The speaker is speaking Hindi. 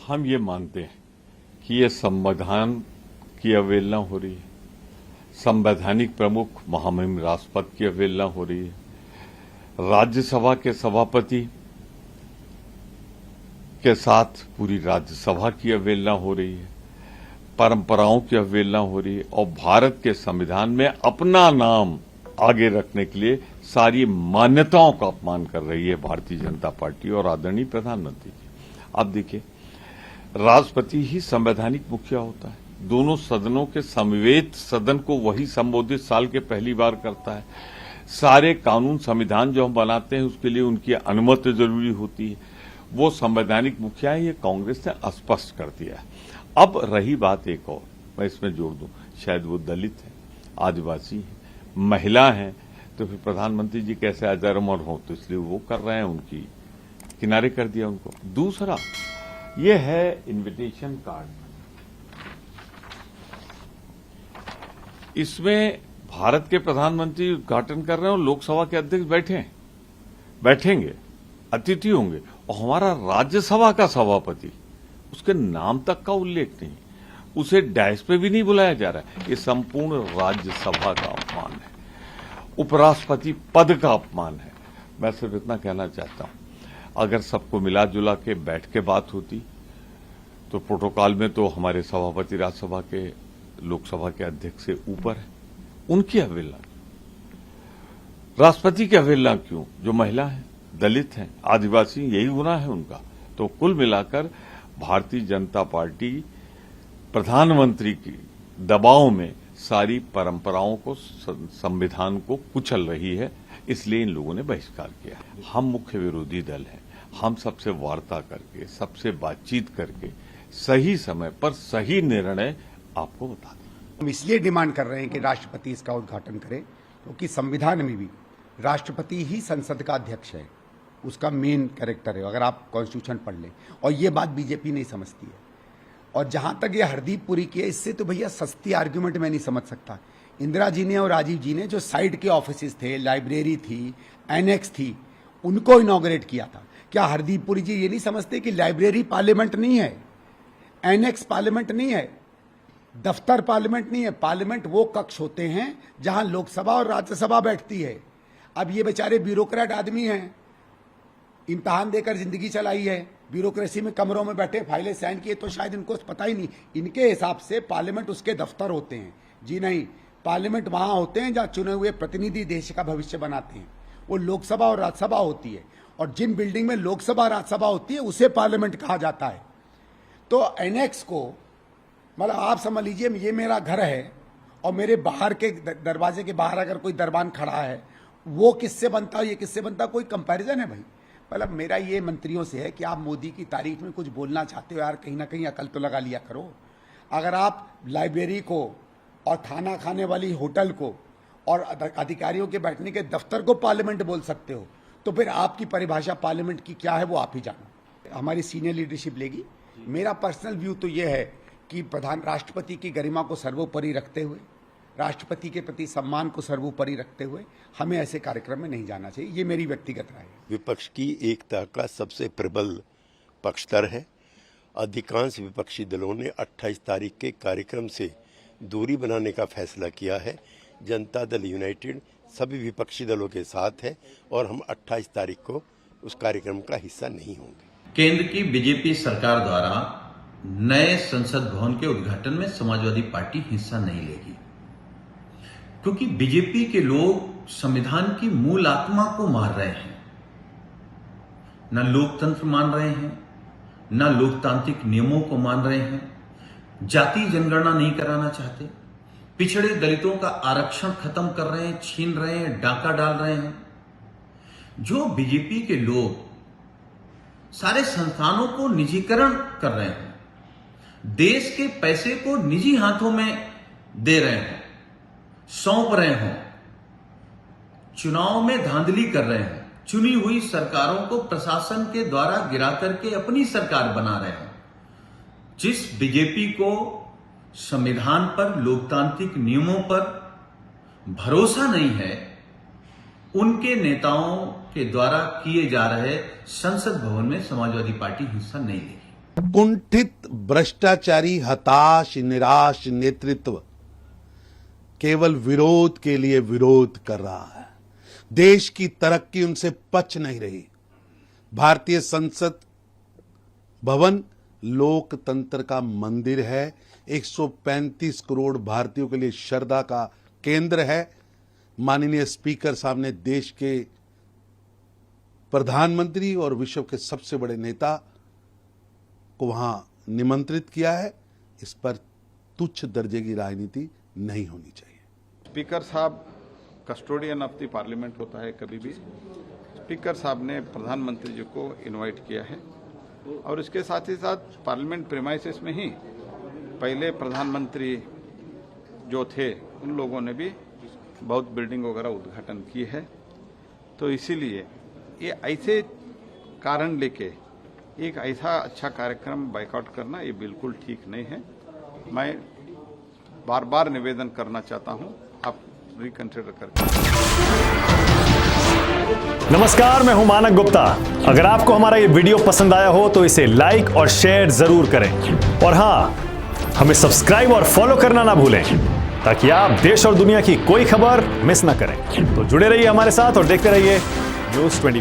हम ये मानते हैं कि ये संविधान की अवहेलना हो रही है, संवैधानिक प्रमुख महामहिम राष्ट्रपति की अवहेलना हो रही है, राज्यसभा के सभापति के साथ पूरी राज्यसभा की अवहेलना हो रही है, परंपराओं की अवहेलना हो रही है और भारत के संविधान में अपना नाम आगे रखने के लिए सारी मान्यताओं का अपमान कर रही है भारतीय जनता पार्टी और आदरणीय प्रधानमंत्री जी। अब देखिए, राष्ट्रपति ही संवैधानिक मुखिया होता है। दोनों सदनों के समवेत सदन को वही संबोधित साल के पहली बार करता है। सारे कानून संविधान जो हम बनाते हैं उसके लिए उनकी अनुमति जरूरी होती है। वो संवैधानिक मुखिया है, ये कांग्रेस ने स्पष्ट कर दिया है। अब रही बात एक और, मैं इसमें जोड़ दूं, शायद वो दलित है, आदिवासी है, महिला है, तो फिर प्रधानमंत्री जी कैसे अजरमर हो, तो इसलिए वो कर रहे हैं, उनकी किनारे कर दिया उनको। दूसरा ये है इनविटेशन कार्ड। इसमें भारत के प्रधानमंत्री उद्घाटन कर रहे हैं और लोकसभा के अध्यक्ष बैठेंगे, अतिथि होंगे, और हमारा राज्यसभा का सभापति, उसके नाम तक का उल्लेख नहीं, उसे डैश पे भी नहीं बुलाया जा रहा है। ये संपूर्ण राज्यसभा का अपमान है, उपराष्ट्रपति पद का अपमान है। मैं सिर्फ इतना कहना चाहता हूं, अगर सबको मिला जुला के बैठ के बात होती तो प्रोटोकॉल में तो हमारे सभापति राज्यसभा के लोकसभा के अध्यक्ष से ऊपर है, उनकी अवहेलना, राष्ट्रपति की अवहेलना क्यों? जो महिला है, दलित हैं, आदिवासी, यही गुनाह है उनका। तो कुल मिलाकर भारतीय जनता पार्टी प्रधानमंत्री की दबाव में सारी परंपराओं को, संविधान को कुचल रही है, इसलिए इन लोगों ने बहिष्कार किया। हम मुख्य विरोधी दल हैं, हम सबसे वार्ता करके, सबसे बातचीत करके सही समय पर सही निर्णय आपको बता दें। हम इसलिए डिमांड कर रहे हैं कि राष्ट्रपति इसका उद्घाटन करें, क्योंकि संविधान में भी राष्ट्रपति ही संसद का अध्यक्ष है, उसका मेन कैरेक्टर है, अगर आप कॉन्स्टिट्यूशन पढ़ लें। और ये बात बीजेपी नहीं समझती है। और जहां तक ये हरदीप पुरी की है, इससे तो भैया सस्ती आर्ग्यूमेंट मैं नहीं समझ सकता। इंदिरा जी ने और राजीव जी ने जो साइड के ऑफिसेज थे, लाइब्रेरी थी, एनेक्स थी, उनको इनॉग्रेट किया था। क्या हरदीप पुरी जी ये नहीं समझते कि लाइब्रेरी पार्लियामेंट नहीं है, एनेक्स पार्लियामेंट नहीं है, दफ्तर पार्लियामेंट नहीं है? पार्लियामेंट वो कक्ष होते हैं जहां लोकसभा और राज्यसभा बैठती है। अब ये बेचारे ब्यूरोक्रेट आदमी हैं, इम्तहान देकर जिंदगी चलाई है, ब्यूरोक्रेसी में कमरों में बैठे फाइलें साइन किए, तो शायद इनको पता ही नहीं। इनके हिसाब से पार्लियामेंट उसके दफ्तर होते हैं। जी नहीं, पार्लियामेंट वहां होते हैं जहां चुने हुए प्रतिनिधि देश का भविष्य बनाते हैं। वो लोकसभा और राज्यसभा होती है, और जिन बिल्डिंग में लोकसभा राज्यसभा होती है उसे पार्लियामेंट कहा जाता है। तो एनेक्स को, मतलब आप समझ लीजिए ये मेरा घर है और मेरे बाहर के दरवाजे के बाहर अगर कोई दरबान खड़ा है, वो किससे बनता है, ये किससे बनता है? कोई कंपैरिजन है भाई? मतलब मेरा ये मंत्रियों से है कि आप मोदी की तारीफ में कुछ बोलना चाहते हो यार, कहीं ना कहीं अकल तो लगा लिया करो। अगर आप लाइब्रेरी को और खाना खाने वाली होटल को और अधिकारियों के बैठने के दफ्तर को पार्लियामेंट बोल सकते हो, तो फिर आपकी परिभाषा पार्लियामेंट की क्या है वो आप ही जानो। हमारी सीनियर लीडरशिप लेगी। मेरा पर्सनल व्यू तो यह है कि राष्ट्रपति की गरिमा को सर्वोपरि रखते हुए, राष्ट्रपति के प्रति सम्मान को सर्वोपरि रखते हुए हमें ऐसे कार्यक्रम में नहीं जाना चाहिए। ये मेरी व्यक्तिगत राय है। विपक्ष की एकता का सबसे प्रबल पक्षधर है। अधिकांश विपक्षी दलों ने 28 तारीख के कार्यक्रम से दूरी बनाने का फैसला किया है। जनता दल यूनाइटेड सभी विपक्षी दलों के साथ है और हम 28 तारीख को उस कार्यक्रम का हिस्सा नहीं होंगे। केंद्र की बीजेपी सरकार द्वारा नए संसद भवन के उद्घाटन में समाजवादी पार्टी हिस्सा नहीं लेगी, क्योंकि बीजेपी के लोग संविधान की मूल आत्मा को मार रहे हैं। न लोकतंत्र मान रहे हैं, न लोकतांत्रिक नियमों को मान रहे हैं, जाति जनगणना नहीं कराना चाहते, पिछड़े दलितों का आरक्षण खत्म कर रहे हैं, छीन रहे हैं, डाका डाल रहे हैं। जो बीजेपी के लोग सारे संस्थानों को निजीकरण कर रहे हैं, देश के पैसे को निजी हाथों में दे रहे हैं, सौंप रहे हों, चुनाव में धांधली कर रहे हैं, चुनी हुई सरकारों को प्रशासन के द्वारा गिरा करके अपनी सरकार बना रहे हैं, जिस बीजेपी को संविधान पर, लोकतांत्रिक नियमों पर भरोसा नहीं है, उनके नेताओं के द्वारा किए जा रहे संसद भवन में समाजवादी पार्टी हिस्सा नहीं लेगी। कुंठित भ्रष्टाचारी हताश निराश नेतृत्व केवल विरोध के लिए विरोध कर रहा है। देश की तरक्की उनसे पच नहीं रही। भारतीय संसद भवन लोकतंत्र का मंदिर है, 135 करोड़ भारतीयों के लिए श्रद्धा का केंद्र है। माननीय स्पीकर साहब ने देश के प्रधानमंत्री और विश्व के सबसे बड़े नेता को वहां निमंत्रित किया है। इस पर तुच्छ दर्जे की राजनीति नहीं होनी चाहिए। स्पीकर साहब कस्टोडियन ऑफ द पार्लियामेंट होता है। कभी भी स्पीकर साहब ने प्रधानमंत्री जी को इनवाइट किया है और इसके साथ ही साथ पार्लियामेंट प्रीमाइसेस में ही पहले प्रधानमंत्री जो थे उन लोगों ने भी बहुत बिल्डिंग वगैरह उद्घाटन किए है। तो इसीलिए ये ऐसे कारण लेके एक ऐसा अच्छा कार्यक्रम बायकॉट करना ये बिल्कुल ठीक नहीं है। मैं बार बार निवेदन करना चाहता हूं, आप रिकंसिडर करके। नमस्कार, मैं हूं मानक गुप्ता। अगर आपको हमारा ये वीडियो पसंद आया हो तो इसे लाइक और शेयर जरूर करें और हां, हमें सब्सक्राइब और फॉलो करना ना भूलें ताकि आप देश और दुनिया की कोई खबर मिस ना करें। तो जुड़े रहिए हमारे साथ और देखते रहिए News 24।